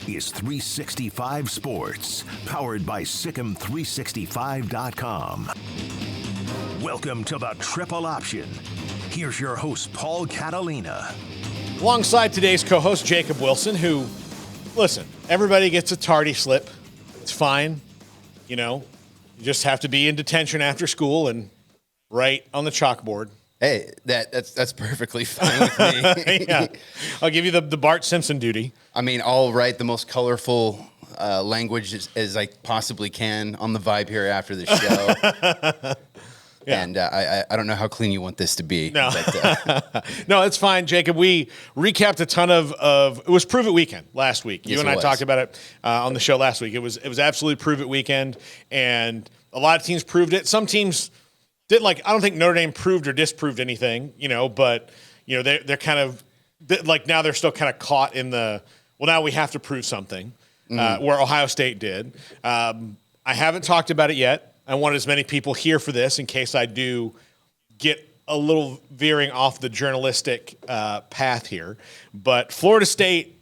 is 365 Sports, powered by Sikkim365.com. Welcome to the Triple Option. Here's your host, Paul Catalina. Alongside today's co-host, Jacob Wilson, who, listen, everybody gets a tardy slip. It's fine. You know, you just have to be in detention after school and write on the chalkboard. Hey, that's perfectly fine with me. Yeah. I'll give you the Bart Simpson duty. I mean, I'll write the most colorful language as I possibly can on the vibe here after the show. Yeah. And I don't know how clean you want this to be. No, but, no, it's fine, Jacob. We recapped a ton of it was Prove It Weekend last week. Yes, you and I talked about it on the show last week. It was absolutely Prove It Weekend, and a lot of teams proved it. Some teams didn't. Like, I don't think Notre Dame proved or disproved anything, but they're kind of like, now they're still kind of caught in the, well, now we have to prove something, where Ohio State did. I haven't talked about it yet. I want as many people here for this in case I do get a little veering off the journalistic path here. But Florida State,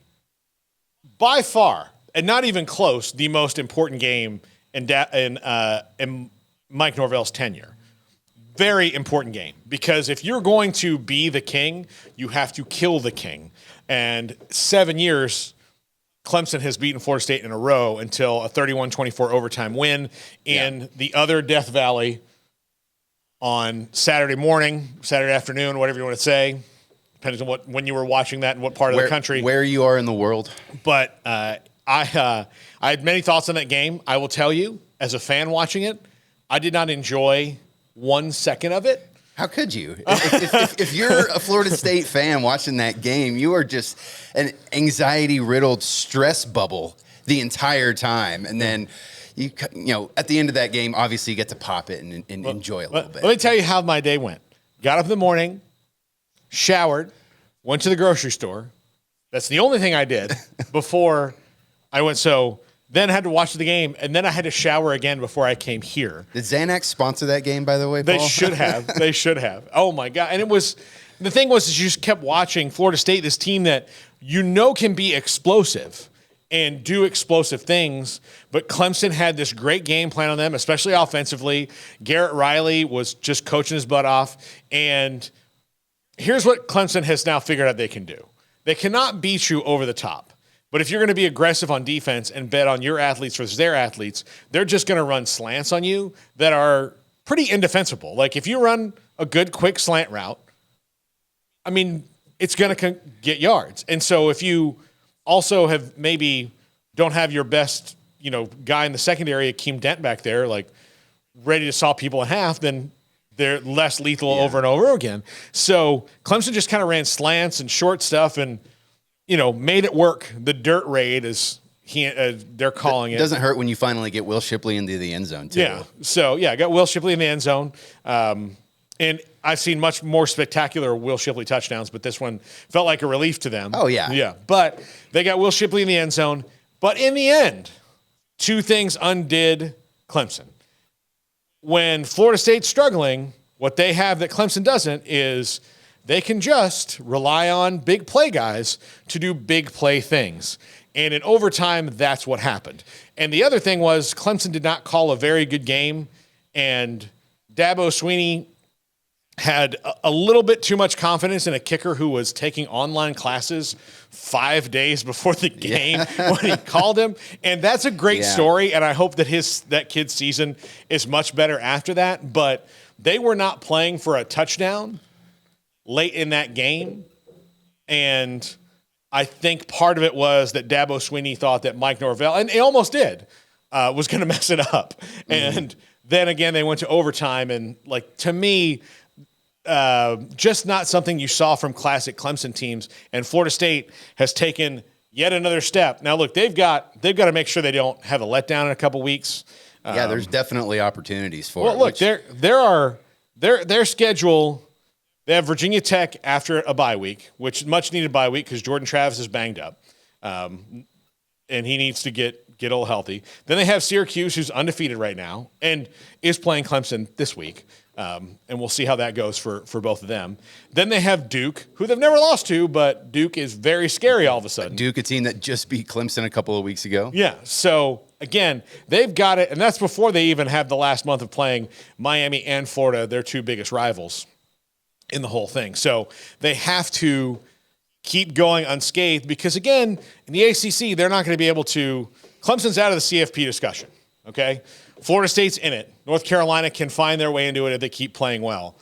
by far, and not even close, the most important game in Mike Norvell's tenure. Very important game, because if you're going to be the king, you have to kill the king. And 7 years, Clemson has beaten Florida State in a row until a 31-24 overtime win in the other Death Valley on Saturday morning, Saturday afternoon, whatever you want to say, depends on when you were watching that and what part of the country. Where you are in the world. But I had many thoughts on that game. I will tell you, as a fan watching it, I did not enjoy 1 second of it. How could you? If you're a Florida State fan watching that game, you are just an anxiety-riddled stress bubble the entire time. And then, you at the end of that game, obviously you get to pop it and enjoy a little bit. Let me tell you how my day went. Got up in the morning, showered, went to the grocery store. That's the only thing I did before I went. So then had to watch the game, and then I had to shower again before I came here. Did Xanax sponsor that game, by the way, Paul? They should have. They should have. Oh, my God. And the thing was is you just kept watching Florida State, this team that can be explosive and do explosive things, but Clemson had this great game plan on them, especially offensively. Garrett Riley was just coaching his butt off, and here's what Clemson has now figured out they can do. They cannot beat you over the top. But if you're going to be aggressive on defense and bet on your athletes versus their athletes, they're just going to run slants on you that are pretty indefensible. Like, if you run a good, quick slant route, I mean, it's going to get yards. And so if you also don't have your best, guy in the secondary, Akeem Dent back there, like, ready to saw people in half, then they're less lethal over and over again. So Clemson just kind of ran slants and short stuff and, made it work. The dirt raid, as they're calling it. It doesn't hurt when you finally get Will Shipley into the end zone, too. Yeah. So, I got Will Shipley in the end zone. And I've seen much more spectacular Will Shipley touchdowns, but this one felt like a relief to them. Oh, yeah. Yeah. But they got Will Shipley in the end zone. But in the end, two things undid Clemson. When Florida State's struggling, what they have that Clemson doesn't is they can just rely on big play guys to do big play things. And in overtime, that's what happened. And the other thing was Clemson did not call a very good game, and Dabo Swinney had a little bit too much confidence in a kicker who was taking online classes 5 days before the game when he called him. And that's a great story, and I hope that that kid's season is much better after that. But they were not playing for a touchdown late in that game, and I think part of it was that Dabo Swinney thought that Mike Norvell, and he almost did, was going to mess it up. Mm-hmm. And then again, they went to overtime, and to me, just not something you saw from classic Clemson teams. And Florida State has taken yet another step. Now, look, they've got to make sure they don't have a letdown in a couple weeks. There's definitely opportunities for it. Well, look, their schedule. They have Virginia Tech after a bye week, which is much needed bye week because Jordan Travis is banged up. and he needs to get a little healthy. Then they have Syracuse, who's undefeated right now and is playing Clemson this week. And we'll see how that goes for both of them. Then they have Duke, who they've never lost to, but Duke is very scary all of a sudden. Duke, a team that just beat Clemson a couple of weeks ago. Yeah. So again, they've got it, and that's before they even have the last month of playing Miami and Florida, their two biggest rivals in the whole thing. So they have to keep going unscathed because, again, in the ACC, they're not going to be able to – Clemson's out of the CFP discussion, okay? Florida State's in it. North Carolina can find their way into it if they keep playing well.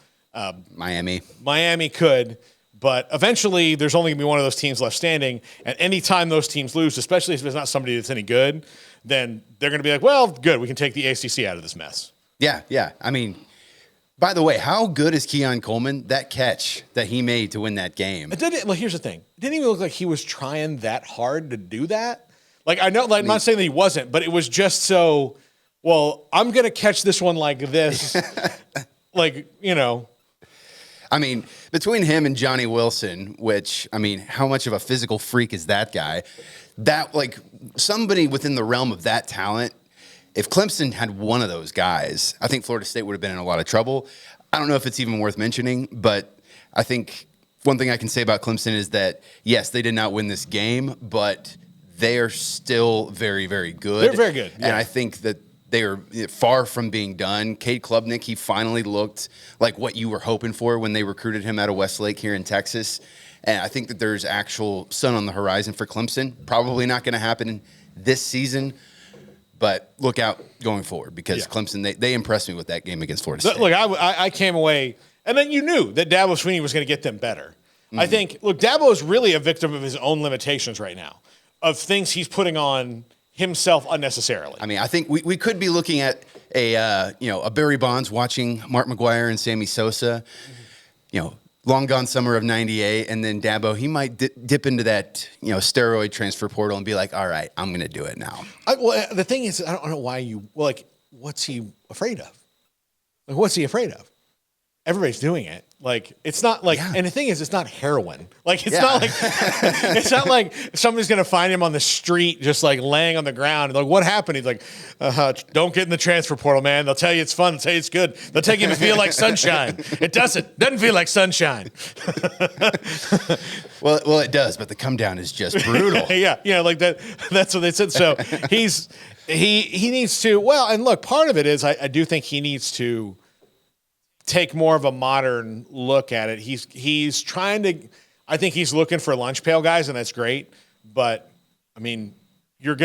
Miami could, but eventually there's only going to be one of those teams left standing, and any time those teams lose, especially if it's not somebody that's any good, then they're going to be like, well, good, we can take the ACC out of this mess. Yeah. I mean, by the way, how good is Keon Coleman? That catch that he made to win that game. Here's the thing. It didn't even look like he was trying that hard to do that. Like, I know, I'm not saying that he wasn't, but it was just so, well, I'm going to catch this one like this. Like, you know. I mean, between him and Johnny Wilson, which, I mean, how much of a physical freak is that guy? That, like, somebody within the realm of that talent, if Clemson had one of those guys, I think Florida State would have been in a lot of trouble. I don't know if it's even worth mentioning, but I think one thing I can say about Clemson is that, yes, they did not win this game, but they are still very, very good. They're very good. Yeah. And I think that they are far from being done. Cade Klubnik, he finally looked like what you were hoping for when they recruited him out of Westlake here in Texas. And I think that there's actual sun on the horizon for Clemson. Probably not going to happen this season, but look out going forward because Clemson, they impressed me with that game against Florida State. Look, I came away, and then you knew that Dabo Swinney was going to get them better. Mm-hmm. I think, look, Dabo is really a victim of his own limitations right now, of things he's putting on himself unnecessarily. I mean, I think we could be looking at a Barry Bonds watching Mark McGwire and Sammy Sosa, long gone summer of '98, and then Dabo, he might dip into that steroid transfer portal and be like, all right, I'm going to do it now. The thing is, I don't know why what's he afraid of? Like, what's he afraid of? Everybody's doing it. Like, it's not like, and the thing is, it's not heroin. Like, it's not like, it's not like somebody's going to find him on the street, just like laying on the ground. And like, what happened? He's like, don't get in the transfer portal, man. They'll tell you it's fun. They'll tell you it's good. They'll take you to feel like sunshine. It doesn't feel like sunshine. Well, it does, but the come down is just brutal. Like that. That's what they said. So he needs to, and look, part of it is I do think he needs to take more of a modern look at it. He's trying to, I think he's looking for lunch pail guys, and that's great. But I mean, you're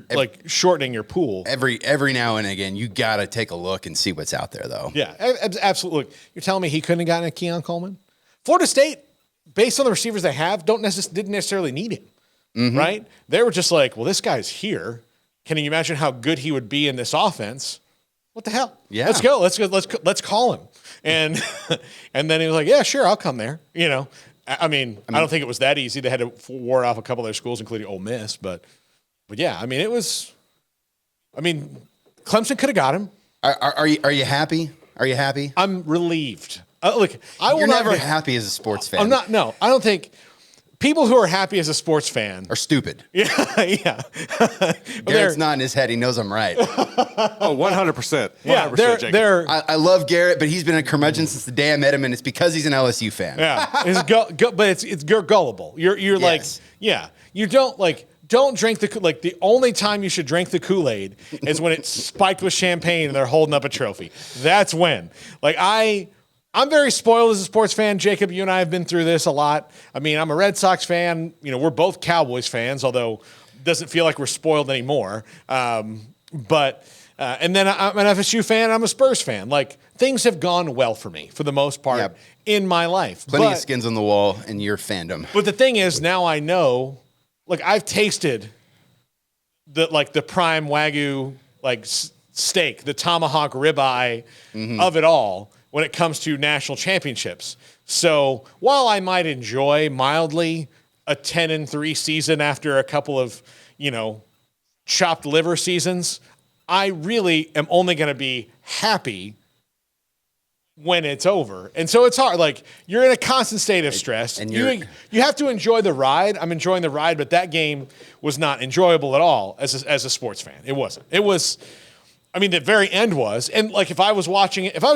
like shortening your pool. Every now and again, you got to take a look and see what's out there, though. Yeah, absolutely. You're telling me he couldn't have gotten a Keon Coleman? Florida State, based on the receivers they have, didn't necessarily need him, right? They were just like, well, this guy's here. Can you imagine how good he would be in this offense? What the hell? Yeah. Let's go. Let's call him. And then he was like, yeah, sure, I'll come there. I mean, I don't think it was that easy. They had to ward off a couple of their schools, including Ole Miss. But yeah, I mean, Clemson could have got him. Are you happy? Are you happy? I'm relieved. Look, You're never happy as a sports fan. I'm not. No, I don't think. People who are happy as a sports fan are stupid. Yeah. Garrett's nodding his head. He knows I'm right. 100%. Yeah, they're I love Garrett, but he's been a curmudgeon since the day I met him, and it's because he's an LSU fan. Yeah, but you're gullible. You're like, you don't drink the only time you should drink the Kool-Aid is when it's spiked with champagne and they're holding up a trophy. That's when. I'm very spoiled as a sports fan. Jacob, you and I have been through this a lot. I mean, I'm a Red Sox fan. We're both Cowboys fans, although it doesn't feel like we're spoiled anymore. And then I'm an FSU fan. I'm a Spurs fan. Like, things have gone well for me for the most part in my life. Plenty of skins on the wall in your fandom. But the thing is, now I know, I've tasted the prime Wagyu, steak, the tomahawk ribeye of it all, when it comes to national championships. So while I might enjoy mildly a 10-3 season after a couple of, chopped liver seasons, I really am only going to be happy when it's over. And so it's hard. Like, you're in a constant state of stress. And you have to enjoy the ride. I'm enjoying the ride, but that game was not enjoyable at all as a sports fan. It wasn't. It was, I mean, the very end was. And, like, if I was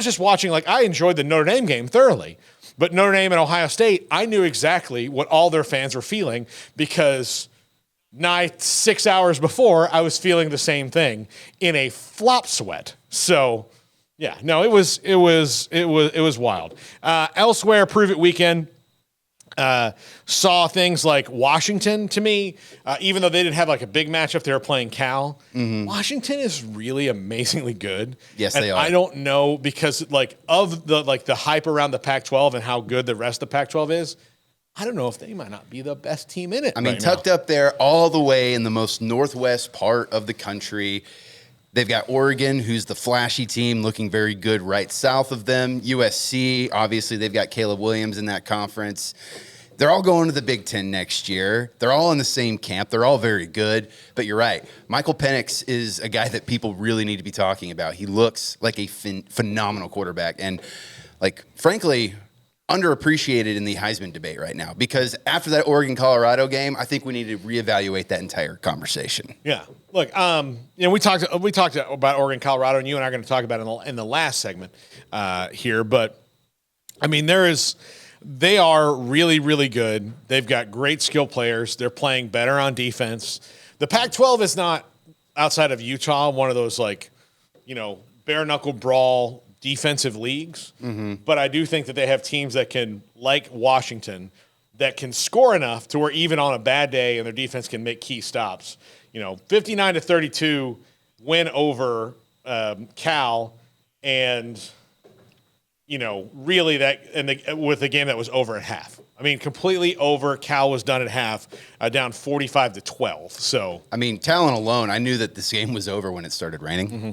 just watching, like, I enjoyed the Notre Dame game thoroughly. But Notre Dame and Ohio State, I knew exactly what all their fans were feeling because 6 hours before, I was feeling the same thing in a flop sweat. So, yeah, no, it was wild. Elsewhere, Prove It weekend saw things like Washington. To me, even though they didn't have like a big matchup, they were playing Cal. Mm-hmm. Washington is really amazingly good. Yes, and they are. I don't know because of the hype around the Pac-12 and how good the rest of the Pac-12 is. I don't know if they might not be the best team in it. I mean, tucked up there all the way in the most northwest part of the country. They've got Oregon, who's the flashy team, looking very good right south of them. USC, obviously, they've got Caleb Williams in that conference. They're all going to the Big Ten next year. They're all in the same camp. They're all very good. But you're right. Michael Penix is a guy that people really need to be talking about. He looks like a phenomenal quarterback. And, like, frankly, underappreciated in the Heisman debate right now because after that Oregon-Colorado game, I think we need to reevaluate that entire conversation. Yeah. Look, we talked about Oregon-Colorado, and you and I are going to talk about it in the last segment here. But, I mean, they are really, really good. They've got great skill players. They're playing better on defense. The Pac-12 is not, outside of Utah, one of those, like, bare-knuckle brawl defensive leagues, but I do think that they have teams that can, like Washington, that can score enough to where even on a bad day and their defense can make key stops. 59-32 win over Cal, and really with a game that was over at half. I mean, completely over. Cal was done at half, down 45-12. So, I mean, talent alone, I knew that this game was over when it started raining. Mm-hmm.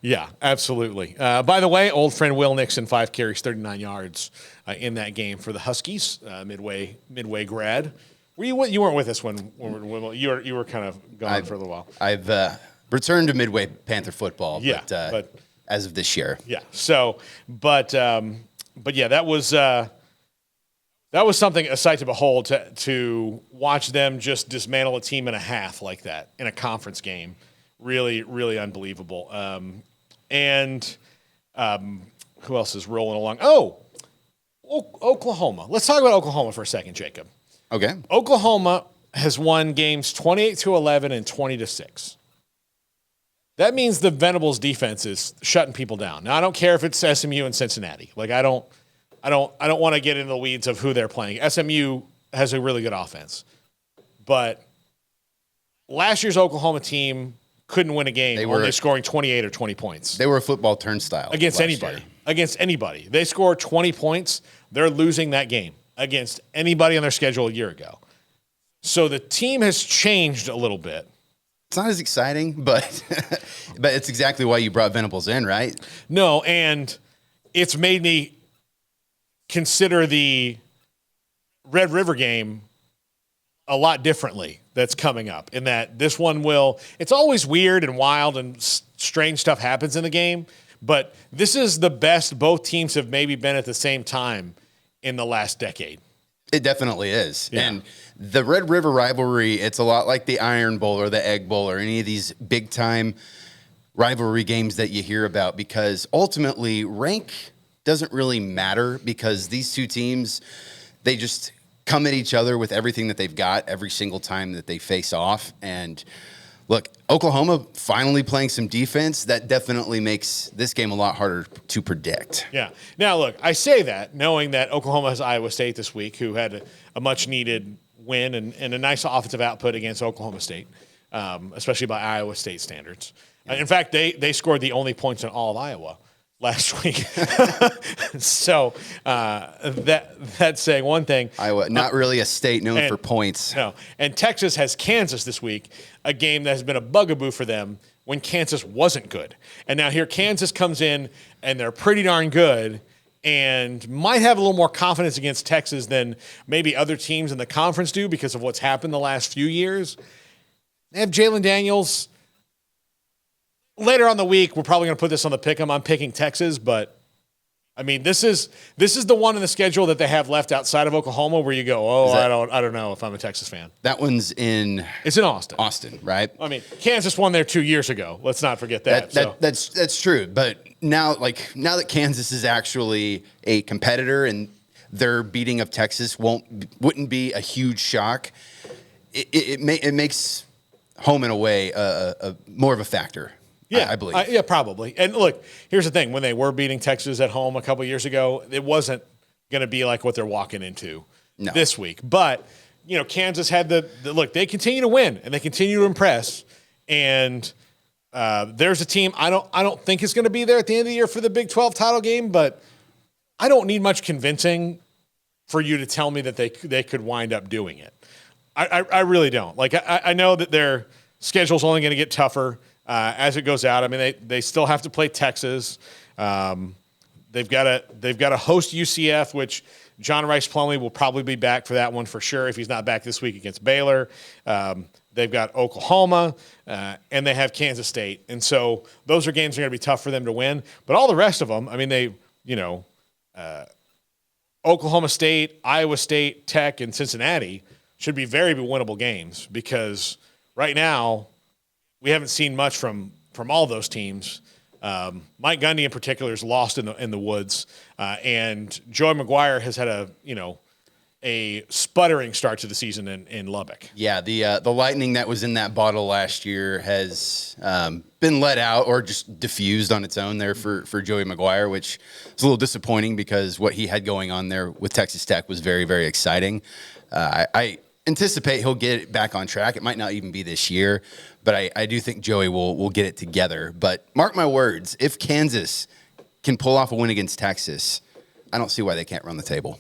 Yeah, absolutely. By the way, old friend Will Nixon, 5 carries, 39 yards in that game for the Huskies, Midway grad. You weren't with us when you were kind of gone for a little while. I've returned to Midway Panther football, yeah, but as of this year. Yeah. So, but yeah, that was something, a sight to behold, to watch them just dismantle a team and a half like that in a conference game. Really, really unbelievable. Who else is rolling along? Oklahoma. Let's talk about Oklahoma for a second, Jacob. Okay. Oklahoma has won games 28-11 and 20-6. That means the Venables defense is shutting people down. Now, I don't care if it's SMU and Cincinnati. Like, I don't want to get into the weeds of who they're playing. SMU has a really good offense. But last year's Oklahoma team couldn't win a game only scoring 28 or 20 points. They were a football turnstile. Against anybody. They score 20 points, they're losing that game against anybody on their schedule a year ago. So the team has changed a little bit. It's not as exciting, but it's exactly why you brought Venables in, right? No, and it's made me consider the Red River game a lot differently that's coming up, in that this one it's always weird and wild and strange stuff happens in the game, but this is the best both teams have maybe been at the same time in the last decade. It definitely is. Yeah. And the Red River rivalry, it's a lot like the Iron Bowl or the Egg Bowl or any of these big time rivalry games that you hear about, because ultimately rank doesn't really matter, because these two teams, they just come at each other with everything that they've got every single time that they face off. And look, Oklahoma finally playing some defense, that definitely makes this game a lot harder to predict. Yeah. Now, look, I say that knowing that Oklahoma has Iowa State this week, who had a much-needed win and a nice offensive output against Oklahoma State, especially by Iowa State standards. Yeah. In fact, they scored the only points in all of Iowa last week. So that's saying one thing. Iowa, not really a state known for points. No. And Texas has Kansas this week, a game that has been a bugaboo for them when Kansas wasn't good. And now here Kansas comes in, and they're pretty darn good and might have a little more confidence against Texas than maybe other teams in the conference do because of what's happened the last few years. They have Jalen Daniels. later on the week, we're probably going to put this on the pick'em. I'm picking Texas, but I mean, this is the one in the schedule that they have left outside of Oklahoma where you go, I don't know if I'm a Texas fan. That one's in. It's in Austin. Austin, right? I mean, Kansas won there 2 years ago. Let's not forget that. That's true. But now that Kansas is actually a competitor and their beating of Texas wouldn't be a huge shock. It makes home and away a more of a factor. Yeah, I believe. Yeah, probably. And look, here's the thing: when they were beating Texas at home a couple years ago, it wasn't going to be like what they're walking into this week. But Kansas had the look. They continue to win and they continue to impress. And there's a team I don't think is going to be there at the end of the year for the Big 12 title game, but I don't need much convincing for you to tell me that they could wind up doing it. I really don't. Like I know that their schedule's only going to get tougher as it goes out. I mean, they still have to play Texas. They've got to host UCF, which John Rice Plumlee will probably be back for that one for sure if he's not back this week against Baylor. They've got Oklahoma, and they have Kansas State. And so those are games that are going to be tough for them to win. But all the rest of them, I mean, Oklahoma State, Iowa State, Tech, and Cincinnati should be very winnable games because right now we haven't seen much from all those teams. Mike Gundy in particular is lost in the woods, and Joey McGuire has had a sputtering start to the season in Lubbock. Yeah, the lightning that was in that bottle last year has been let out or just diffused on its own there for Joey McGuire, which is a little disappointing because what he had going on there with Texas Tech was very, very exciting. I anticipate he'll get it back on track. It might not even be this year, but I do think Joey will get it together. But mark my words, if Kansas can pull off a win against Texas, I don't see why they can't run the table.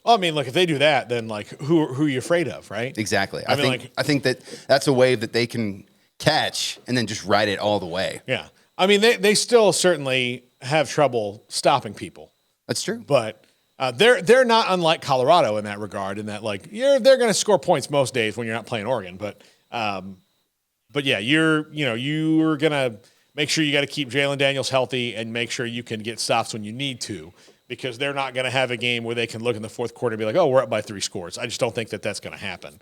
Well, I mean, look, if they do that, then who are you afraid of, right? Exactly. I think that's a wave that they can catch and then just ride it all the way. Yeah. I mean, they still certainly have trouble stopping people. That's true. But they're not unlike Colorado in that regard, in that they're going to score points most days when you're not playing Oregon. But yeah, you're going to make sure you got to keep Jalen Daniels healthy and make sure you can get stops when you need to, because they're not going to have a game where they can look in the fourth quarter and be like, oh, we're up by 3 scores. I just don't think that's going to happen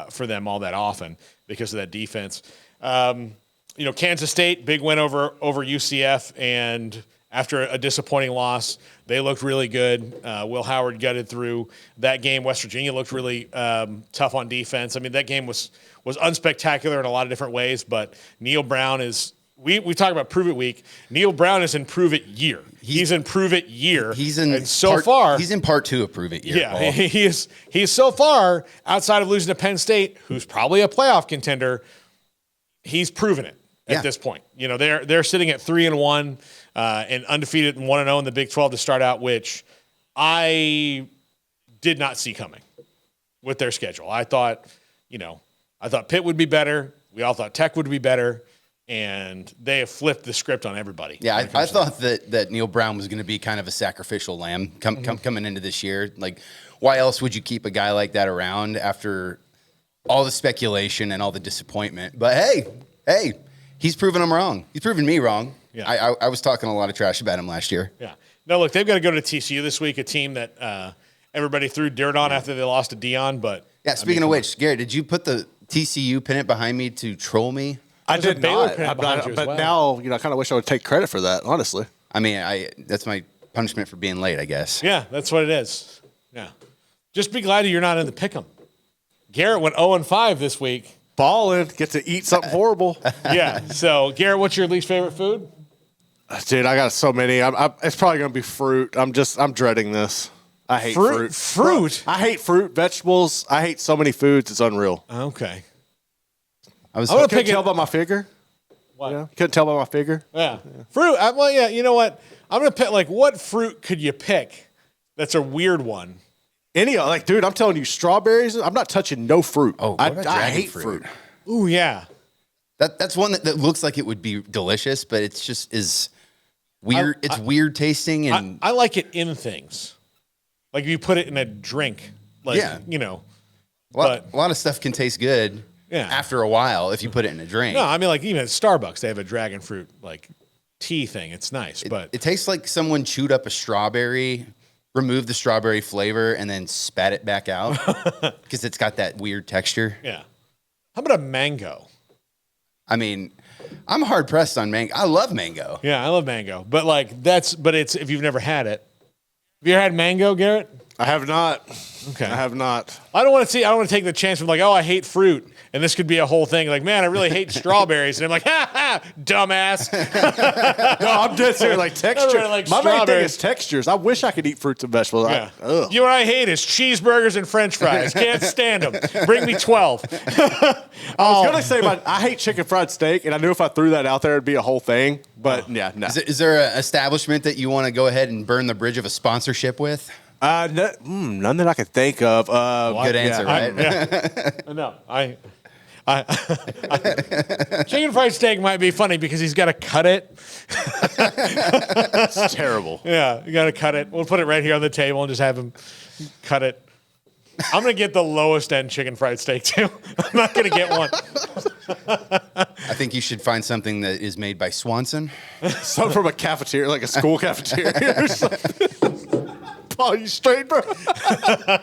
for them all that often because of that defense. Kansas State, big win over UCF, and after a disappointing loss, they looked really good. Will Howard gutted through that game. West Virginia looked really tough on defense. I mean, that game was unspectacular in a lot of different ways, but Neil Brown is – we talk about Prove It Week. Neil Brown is in Prove It year. He's in Prove It year. He's in He's in part 2 of Prove It year. Yeah, he's so far outside of losing to Penn State, who's probably a playoff contender. He's proven it at this point. They're sitting at 3-1 and undefeated and 1-0 in the Big 12 to start out, which I did not see coming with their schedule. I thought Pitt would be better. We all thought Tech would be better. And they have flipped the script on everybody. Yeah, I thought that Neil Brown was going to be kind of a sacrificial lamb coming into this year. Like, why else would you keep a guy like that around after all the speculation and all the disappointment? But hey, he's proven them wrong. He's proven me wrong. Yeah. I was talking a lot of trash about him last year. Yeah. No, look, they've got to go to TCU this week, a team that everybody threw dirt on after they lost to Dion. But yeah, speaking of which, Garrett, did you put the TCU pennant behind me to troll me? I did not, but now I kind of wish I would take credit for that, honestly. I mean, that's my punishment for being late, I guess. Yeah, that's what it is. Yeah. Just be glad you're not in the pick'em. Garrett went 0-5 this week. Balling, get to eat something horrible. Yeah. So, Garrett, what's your least favorite food? Dude, I got so many. It's probably going to be fruit. I'm dreading this. I hate fruit. Fruit? I hate fruit, vegetables. I hate so many foods. It's unreal. Okay. I couldn't tell by my figure. What? Yeah. Couldn't tell by my figure. Yeah. Fruit. Well, yeah, you know what? I'm going to pick, what fruit could you pick that's a weird one? Dude, I'm telling you, strawberries, I'm not touching no fruit. Oh, I hate fruit. Ooh, yeah. That's one that looks like it would be delicious, but it's just is weird. It's weird tasting. And I like it in things. Like if you put it in a drink. A lot of stuff can taste good. after a while if you put it in a drink. No, I mean, like even at Starbucks, they have a dragon fruit like tea thing. It's nice, but it tastes like someone chewed up a strawberry, removed the strawberry flavor, and then spat it back out because it's got that weird texture. Yeah. How about a mango? I mean, I'm hard pressed on mango. I love mango. Yeah, I love mango, but it's if you've never had it. Have you ever had mango, Garrett? I have not. Okay. I have not. I don't want to take the chance of like, oh, I hate fruit. And this could be a whole thing. Like, man, I really hate strawberries. And I'm like, ha ha, dumbass. No, I'm dead serious. Like texture. Everybody likes My main thing strawberries. is textures. I wish I could eat fruits and vegetables. Yeah. Ugh. You know what I hate is cheeseburgers and French fries. Can't stand them. Bring me 12. I was gonna say, I hate chicken fried steak, and I knew if I threw that out there, it'd be a whole thing. But yeah, no. Is there an establishment that you want to go ahead and burn the bridge of a sponsorship with? None that I can think of. Good answer, right? No, chicken fried steak might be funny because he's got to cut it. It's terrible. Yeah, you got to cut it. We'll put it right here on the table and just have him cut it. I'm going to get the lowest end chicken fried steak too. I'm not going to get one. I think you should find something that is made by Swanson. Something from a cafeteria, like a school cafeteria or something. Paul, you straight, bro?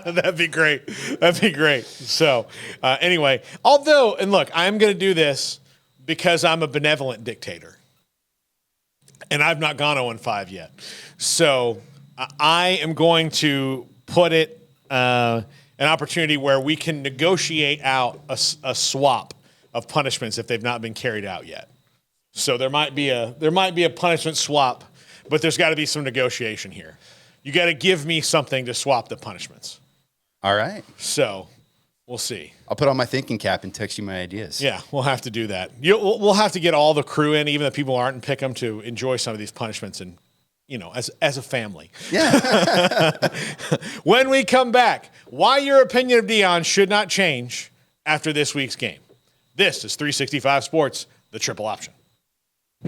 That'd be great. That'd be great. So, anyway, and look, I'm going to do this because I'm a benevolent dictator. And I've not gone 0-5 yet. So, I am going to put it an opportunity where we can negotiate out a swap of punishments if they've not been carried out yet. So, there might be a punishment swap, but there's got to be some negotiation here. You got to give me something to swap the punishments. All right. So, we'll see. I'll put on my thinking cap and text you my ideas. Yeah, we'll have to do that. We'll have to get all the crew in, even the people who aren't in Pick'em, to enjoy some of these punishments and, as a family. Yeah. When we come back, why your opinion of Dion should not change after this week's game. This is 365 Sports, the triple option.